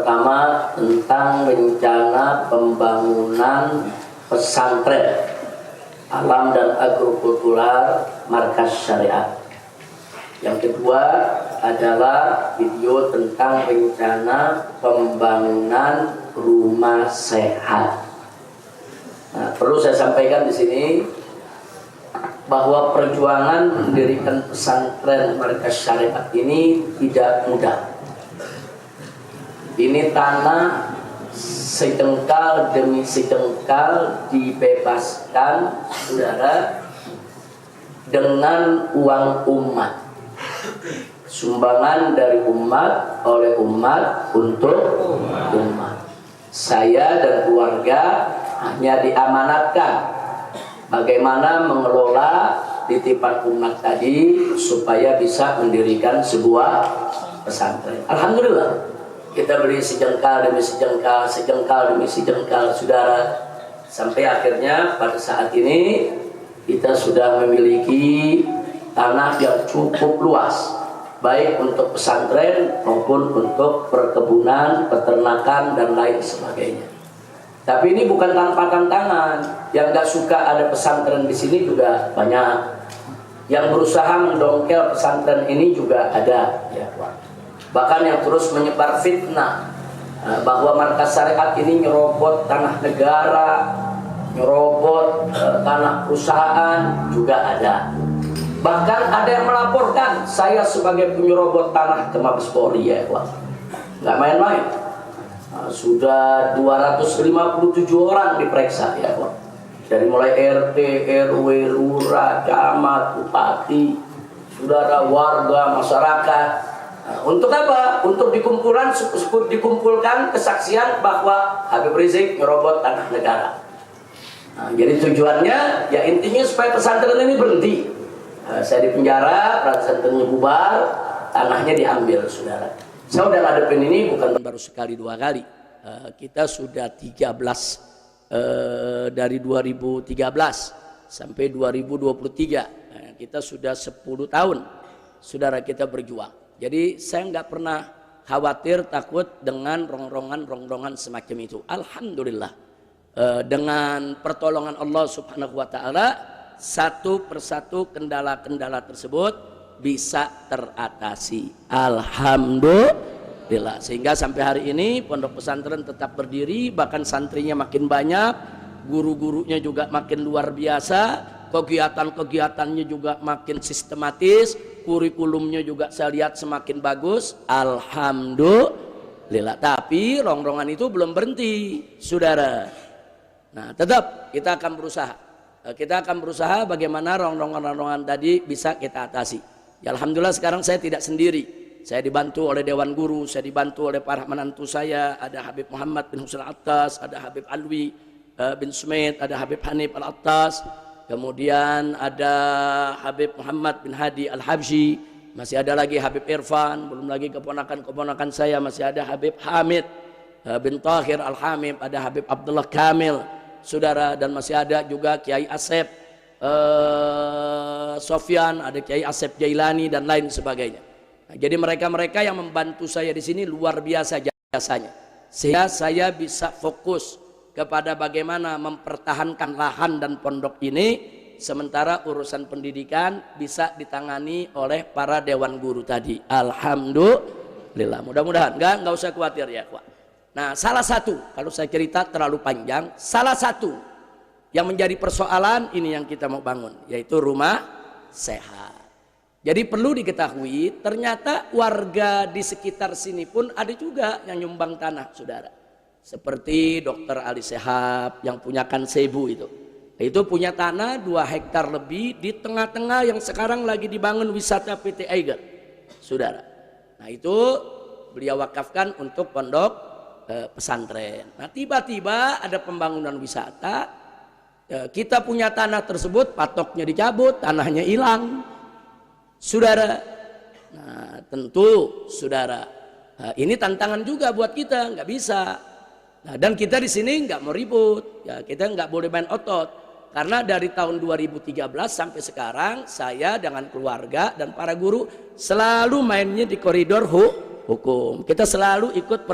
pertama tentang rencana pembangunan pesantren alam dan agrokultural markas syariat. Yang kedua adalah video tentang rencana pembangunan rumah sehat. Nah, perlu saya sampaikan di sini bahwa perjuangan mendirikan pesantren markas syariat ini tidak mudah. Ini tanah sejengkal demi sejengkal dibebaskan, saudara, dengan uang umat, sumbangan dari umat oleh umat untuk umat. Saya dan keluarga hanya diamanatkan bagaimana mengelola titipan umat tadi supaya bisa mendirikan sebuah pesantren. Alhamdulillah, kita beri sejengkal demi sejengkal, sejengkal demi sejengkal, saudara, sampai akhirnya pada saat ini kita sudah memiliki tanah yang cukup luas, baik untuk pesantren maupun untuk perkebunan, peternakan dan lain sebagainya. Tapi ini bukan tanpa tantangan. Yang gak suka ada pesantren di sini juga banyak. Yang berusaha mendongkel pesantren ini juga ada, ya, bahkan yang terus menyebar fitnah bahwa markas syariat ini nyerobot tanah negara, nyerobot tanah perusahaan juga ada. Bahkan ada yang melaporkan saya sebagai penyerobot tanah ke Mabes Polri, ya, nggak main-main. Sudah 257 orang diperiksa, ya, dari mulai RT, RW, lurah, camat, bupati, saudara, warga, masyarakat. Untuk apa? Untuk dikumpulkan kesaksian bahwa Habib Rizik nyerobot tanah negara. Jadi tujuannya ya intinya supaya pesantren ini berhenti. Saya dipenjara, pesantrennya bubar, tanahnya diambil, saudara. Saya udah ngadepin ini bukan baru sekali dua kali. Kita sudah 13 dari 2013 sampai 2023. Kita sudah 10 tahun, saudara, kita berjuang. Jadi saya nggak pernah khawatir, takut dengan rongrongan semacam itu. Alhamdulillah, dengan pertolongan Allah Subhanahu Wa Taala, satu persatu kendala-kendala tersebut bisa teratasi. Alhamdulillah. Sehingga sampai hari ini pondok pesantren tetap berdiri, bahkan santrinya makin banyak, guru-gurunya juga makin luar biasa, kegiatan-kegiatannya juga makin sistematis, kurikulumnya juga saya lihat semakin bagus. Alhamdulillah. Tapi rongrongan itu belum berhenti, saudara. Nah, tetap kita akan berusaha. Kita akan berusaha bagaimana rongrongan-rongrongan tadi bisa kita atasi. Ya, alhamdulillah sekarang saya tidak sendiri. Saya dibantu oleh Dewan Guru, saya dibantu oleh para menantu saya. Ada Habib Muhammad bin Husain Al-Attas, ada Habib Alwi bin Sumait, ada Habib Hanif Al-Attas. Kemudian ada Habib Muhammad bin Hadi Al-Habsyi, masih ada lagi Habib Irfan, belum lagi keponakan-keponakan saya, masih ada Habib Hamid bin Tahir Al-Hamid, ada Habib Abdullah Kamil, saudara, dan masih ada juga Kiai Asep Sofyan, ada Kiai Asep Jailani dan lain sebagainya. Nah, jadi mereka-mereka yang membantu saya di sini luar biasa jasanya, sehingga saya bisa fokus kepada bagaimana mempertahankan lahan dan pondok ini, sementara urusan pendidikan bisa ditangani oleh para dewan guru tadi. Alhamdulillah. Mudah-mudahan nggak usah khawatir, ya, Pak. Nah, salah satu, kalau saya cerita terlalu panjang, salah satu yang menjadi persoalan ini yang kita mau bangun, yaitu rumah sehat. Jadi perlu diketahui, ternyata warga di sekitar sini pun ada juga yang nyumbang tanah, saudara. Seperti Dr. Ali Sehab yang punya Kansebu itu punya tanah 2 hektar lebih di tengah-tengah yang sekarang lagi dibangun wisata PT Eiger, saudara. Nah, itu beliau wakafkan untuk pondok pesantren. Nah, tiba-tiba ada pembangunan wisata, kita punya tanah tersebut, patoknya dicabut, tanahnya hilang, saudara. Nah, tentu, saudara, ini tantangan juga buat kita, nggak bisa. Nah, dan kita di sini nggak mau ribut, ya, kita nggak boleh main otot, karena dari tahun 2013 sampai sekarang saya dengan keluarga dan para guru selalu mainnya di koridor hukum. Kita selalu ikut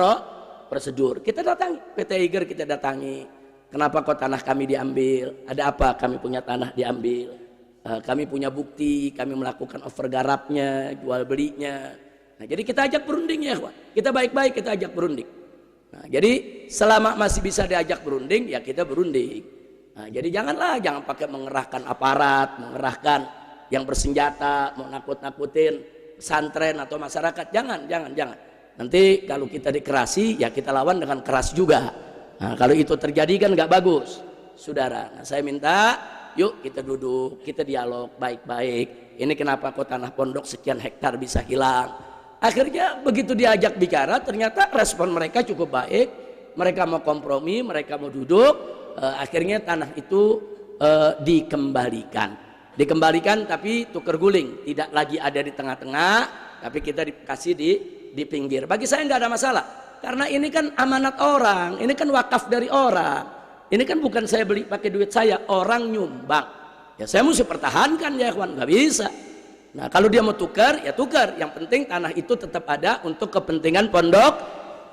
prosedur. Kita datangi, PT Iger kita datangi. Kenapa kok tanah kami diambil? Ada apa kami punya tanah diambil? Kami punya bukti, kami melakukan overgarapnya, jual belinya. Nah, jadi kita ajak berunding ya, kawan. Kita baik-baik kita ajak berunding. Nah, jadi selama masih bisa diajak berunding, ya kita berunding. Nah, jadi jangan pakai mengerahkan aparat, mengerahkan yang bersenjata, mau nakut-nakutin pesantren atau masyarakat. Jangan. Nanti kalau kita dikerasi, ya kita lawan dengan keras juga. Nah, kalau itu terjadi kan nggak bagus, saudara. Nah, saya minta, yuk kita duduk, kita dialog baik-baik. Ini kenapa kok tanah pondok sekian hektar bisa hilang? Akhirnya begitu diajak bicara, ternyata respon mereka cukup baik. Mereka mau kompromi, mereka mau duduk. Akhirnya tanah itu dikembalikan, tapi tuker guling, tidak lagi ada di tengah-tengah, tapi kita dikasih di pinggir. Bagi saya nggak ada masalah, karena ini kan amanat orang, ini kan wakaf dari orang, ini kan bukan saya beli pakai duit saya, orang nyumbang. Ya saya mesti pertahankan ya kawan, nggak bisa. Nah kalau dia mau tukar, ya tukar. Yang penting tanah itu tetap ada untuk kepentingan pondok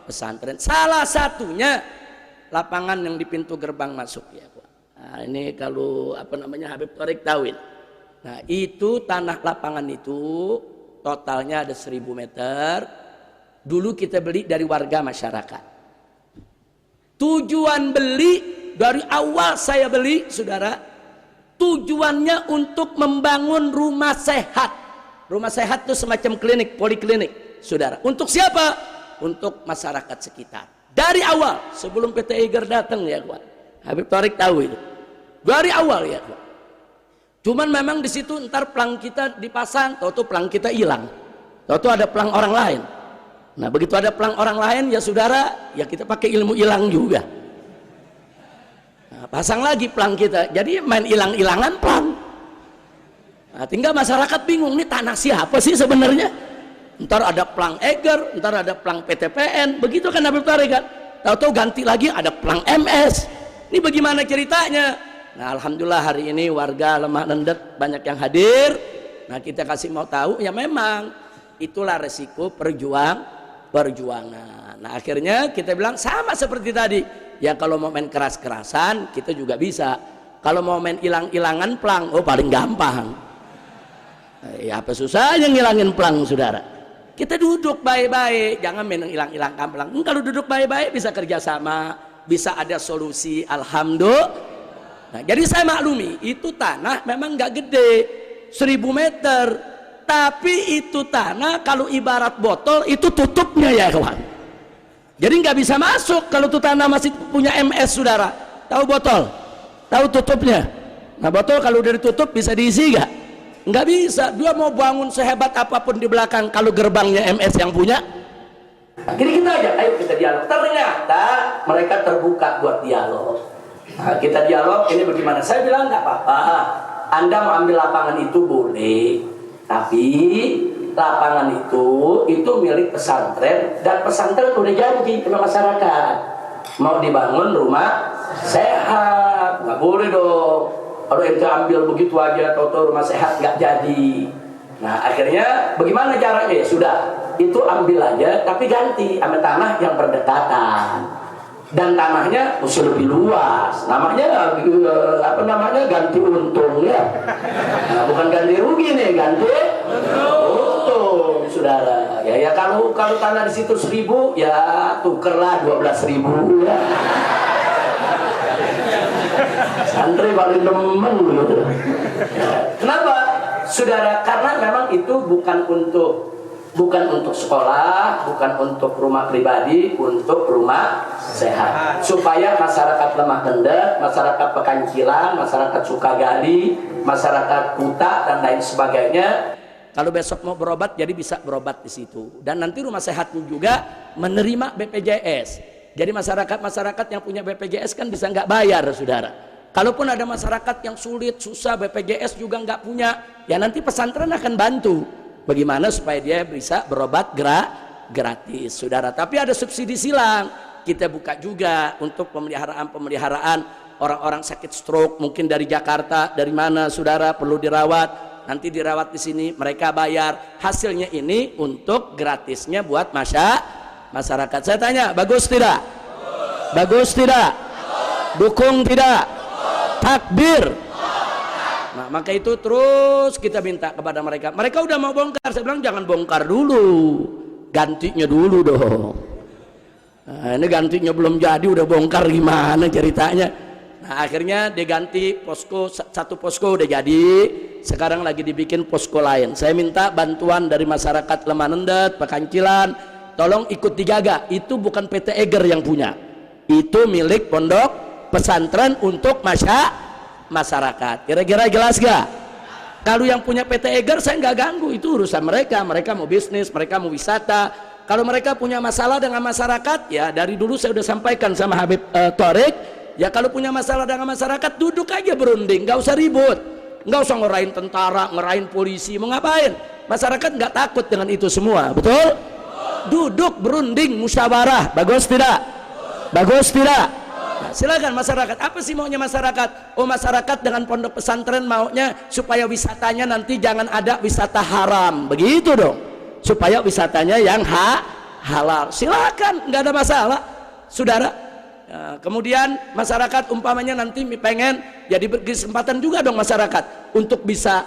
pesantren. Salah satunya lapangan yang di pintu gerbang masuk ya kawan. Nah ini kalau Habib Thorik Tawil. Nah itu tanah lapangan itu totalnya ada 1000 meter. Dulu kita beli dari warga masyarakat. Tujuan beli dari awal saya beli, saudara, tujuannya untuk membangun rumah sehat. Rumah sehat itu semacam klinik, poliklinik, saudara. Untuk siapa? Untuk masyarakat sekitar. Dari awal, sebelum PT Iger datang ya kawan. Habib Thorik tahu itu. Dari awal ya kawan. Cuman memang di situ ntar pelang kita dipasang, tahu pelang kita hilang. Tahu ada pelang orang lain. Nah begitu ada pelang orang lain ya saudara, ya kita pakai ilmu hilang juga. Nah, pasang lagi pelang kita, jadi main hilang-hilangan pelang. Nah, tinggal masyarakat bingung, nih tanah siapa sih sebenarnya? Ntar ada pelang Eger, ntar ada pelang PTPN, begitu kan Habib Thorik kan? Tahu-tahu ganti lagi ada pelang MS. Ini bagaimana ceritanya? Nah alhamdulillah hari ini warga Lemah Lendet banyak yang hadir. Nah kita kasih mau tahu, ya memang itulah resiko perjuangan. Nah akhirnya kita bilang sama seperti tadi. Ya kalau mau main keras-kerasan kita juga bisa. Kalau mau main hilang-hilangan pelang, oh paling gampang. Ya apa susahnya ngilangin pelang saudara? Kita duduk baik-baik, jangan main hilang-hilangan pelang. Kalau duduk baik-baik bisa kerjasama, bisa ada solusi. Alhamdulillah. Nah, jadi saya maklumi itu tanah memang nggak gede, 1000 meter. Tapi itu tanah kalau ibarat botol itu tutupnya ya kawan. Jadi nggak bisa masuk kalau tuh tanah masih punya MS saudara. Tahu botol? Tahu tutupnya? Nah botol kalau udah ditutup bisa diisi nggak? Nggak bisa. Dia mau bangun sehebat apapun di belakang kalau gerbangnya MS yang punya. Jadi kita ajak, ayo kita dialog. Ternyata mereka terbuka buat dialog. Nah, kita dialog ini bagaimana? Saya bilang nggak apa-apa. Anda mau ambil lapangan itu boleh, tapi lapangan itu milik pesantren dan pesantren udah janji sama masyarakat mau dibangun rumah sehat. Nggak boleh dong kalau ente ambil begitu aja tahu-tahu rumah sehat nggak jadi. Nah akhirnya bagaimana caranya? Ya sudah itu ambil aja tapi ganti sama tanah yang berdekatan dan tanahnya mesti lebih luas. Namanya ganti untung ya. Nah, bukan ganti rugi nih, ganti untung saudara. Ya kalau tanah di situ 1000 ya tukerlah 12.000 ya. Santri paling demen gitu. Kenapa saudara? Karena memang itu bukan untuk sekolah, bukan untuk rumah pribadi, untuk rumah sehat. Supaya masyarakat Lemah Lendet, masyarakat Pekancilan, masyarakat Sukagali, masyarakat Kuta dan lain sebagainya, kalau besok mau berobat jadi bisa berobat di situ. Dan nanti rumah sehatnya juga menerima BPJS. Jadi masyarakat yang punya BPJS kan bisa nggak bayar, saudara. Kalaupun ada masyarakat yang sulit, susah, BPJS juga nggak punya, ya nanti pesantren akan bantu. Bagaimana supaya dia bisa berobat gratis, saudara. Tapi ada subsidi silang. Kita buka juga untuk pemeliharaan orang-orang sakit stroke, mungkin dari Jakarta, dari mana, saudara, perlu dirawat. Nanti dirawat di sini, mereka bayar. Hasilnya ini untuk gratisnya buat masyarakat. masyarakat. Saya tanya, bagus tidak? Bagus tidak? Dukung tidak? Takbir. Nah, maka itu terus kita minta kepada mereka. Mereka udah mau bongkar, saya bilang jangan bongkar dulu, gantinya dulu dong. Nah, ini gantinya belum jadi udah bongkar, gimana ceritanya? Nah, akhirnya diganti posko, satu posko udah jadi, sekarang lagi dibikin posko lain. Saya minta bantuan dari masyarakat Lemah Nendet, Pekancilan, tolong ikut dijaga. Itu bukan PT Eger yang punya, itu milik pondok pesantren untuk masyarakat. Kira-kira jelas gak? Kalau yang punya PT Eger saya nggak ganggu, itu urusan mereka. Mereka mau bisnis, mereka mau wisata. Kalau mereka punya masalah dengan masyarakat, ya dari dulu saya udah sampaikan sama Habib Thorik, ya kalau punya masalah dengan masyarakat duduk aja berunding, nggak usah ribut, nggak usah ngerain tentara, ngerain polisi, mau ngapain? Masyarakat nggak takut dengan itu semua, betul? Duduk berunding, musyawarah, bagus tidak? Bagus tidak? Nah, silakan masyarakat. Apa sih maunya masyarakat? Oh, masyarakat dengan pondok pesantren maunya supaya wisatanya nanti jangan ada wisata haram, begitu dong. Supaya wisatanya yang halal. Silakan, nggak ada masalah, saudara. Kemudian masyarakat umpamanya nanti pengen, jadi berkesempatan juga dong masyarakat untuk bisa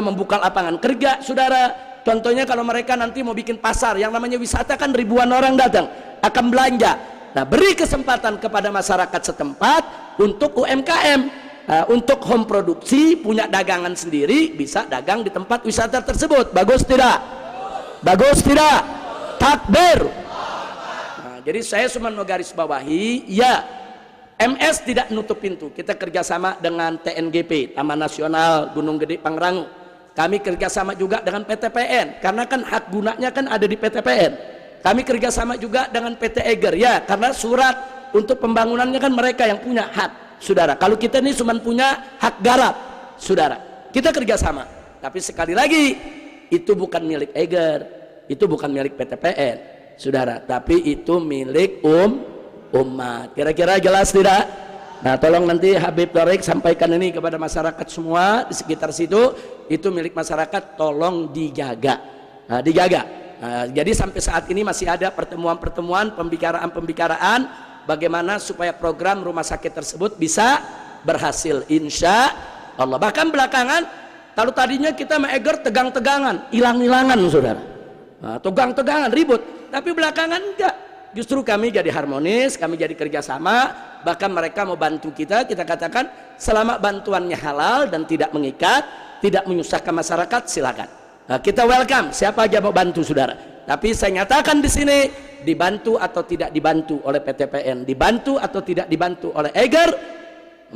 membuka lapangan kerja, saudara. Contohnya kalau mereka nanti mau bikin pasar, yang namanya wisata kan ribuan orang datang akan belanja. Nah, beri kesempatan kepada masyarakat setempat untuk UMKM, untuk home produksi, punya dagangan sendiri, bisa dagang di tempat wisata tersebut. Bagus tidak? Bagus tidak? Takbir. Nah, jadi saya cuma mau garis bawahi, ya MS tidak nutup pintu. Kita kerjasama dengan TNGP, Taman Nasional Gunung Gede Pangrango. Kami kerjasama juga dengan PTPN, karena kan hak gunanya kan ada di PTPN. Kami kerjasama juga dengan PT Eger, ya karena surat untuk pembangunannya kan mereka yang punya hak, saudara. Kalau kita ini cuma punya hak garap, saudara. Kita kerjasama, tapi sekali lagi itu bukan milik Eger, itu bukan milik PTPN, saudara, tapi itu milik umat. Kira-kira jelas tidak? Nah, tolong nanti Habib Thorik sampaikan ini kepada masyarakat semua di sekitar situ, itu milik masyarakat, tolong dijaga. Nah, dijaga. Nah, jadi sampai saat ini masih ada pertemuan-pertemuan, pembicaraan bagaimana supaya program rumah sakit tersebut bisa berhasil, insya Allah. Bahkan belakangan, kalau tadinya kita Eger tegang-tegangan, hilang-hilangan, saudara. Nah, tegang-tegangan, ribut. Tapi belakangan enggak. Justru kami jadi harmonis, kami jadi kerjasama. Bahkan mereka mau bantu kita, kita katakan selama bantuannya halal dan tidak mengikat, tidak menyusahkan masyarakat, silakan. Nah, kita welcome, siapa aja mau bantu, saudara. Tapi saya nyatakan di sini, dibantu atau tidak dibantu oleh PTPN, dibantu atau tidak dibantu oleh Eger,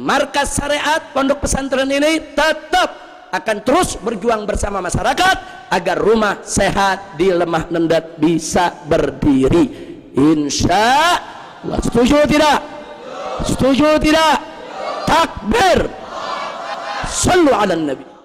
markas syariat pondok pesantren ini tetap akan terus berjuang bersama masyarakat agar rumah sehat di Lemah Nendet bisa berdiri, insya Allah. Setuju tidak? Setuju tidak? Takbir. Sallu ala Nabi.